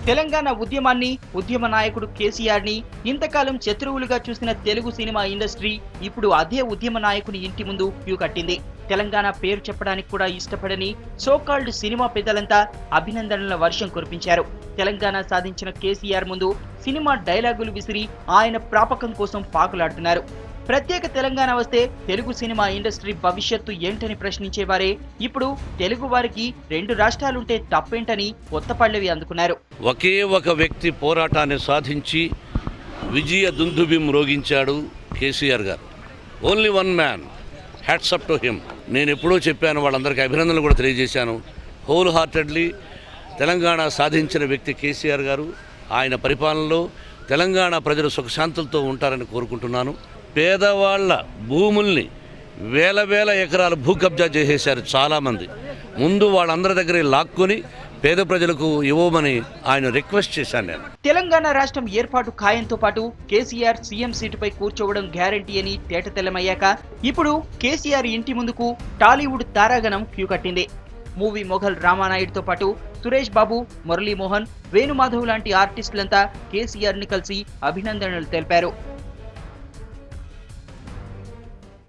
తెలంగాణ ఉద్యమాన్ని, ఉద్యమ నాయకుడు కేసీఆర్ ని ఇంతకాలం శత్రువులుగా చూసిన తెలుగు సినిమా ఇండస్ట్రీ ఇప్పుడు అదే ఉద్యమ నాయకుని ఇంటి ముందు క్యూ కట్టింది. తెలంగాణ పేరు చెప్పడానికి కూడా ఇష్టపడని సోకాల్డ్ సినిమా పెద్దలంతా అభినందనల వర్షం కురిపించారు. తెలంగాణ సాధించిన కేసీఆర్ ముందు సినిమా డైలాగులు విసిరి ఆయన ప్రాపకం కోసం పాకులాడుతున్నారు. ప్రత్యేక తెలంగాణ వస్తే తెలుగు సినిమా ఇండస్ట్రీ భవిష్యత్తు ఏంటని ప్రశ్నించేవారే ఇప్పుడు తెలుగు వారికి 2 రాష్ట్రాలుంటే తప్పేంటని కొత్త పల్లవి అందుకున్నారు. ఒకే ఒక వ్యక్తి పోరాటాన్ని సాధించి విజయ దుందుబిం రోగించాడు కేసీఆర్ గారు. Only one man, hats up to him. నేను ఎప్పుడూ చెప్పాను, వాళ్ళందరికీ అభినందనలు కూడా తెలియజేశాను. హోల్ హార్టెడ్లీ తెలంగాణ సాధించిన వ్యక్తి కేసీఆర్ గారు. ఆయన పరిపాలనలో తెలంగాణ ప్రజలు సుఖశాంతులతో ఉంటారని కోరుకుంటున్నాను. పేదవాళ్ల భూముల్ని వేల ఎకరాల భూ కబ్జా చేసేశారు చాలామంది. ముందు వాళ్ళందరి దగ్గర లాక్కొని పేద ప్రజలకు ఇవ్వమని ఆయన రిక్వెస్ట్ చేశాను నేను. తెలంగాణ రాష్ట్రం ఏర్పాటు ఖాయంతో పాటు కేసీఆర్ సీఎం సీటుపై కూర్చోవడం గ్యారంటీ అని తేటతెల్లమయ్యాక ఇప్పుడు కేసీఆర్ ఇంటి ముందుకు టాలీవుడ్ తారాగణం క్యూ కట్టింది. మూవీ మొఘల్ రామానాయుడుతో పాటు సురేష్ బాబు, మురళీమోహన్, వేణుమాధవ్ లాంటి ఆర్టిస్టులంతా కేసీఆర్ ని కలిసి అభినందనలు తెలిపారు.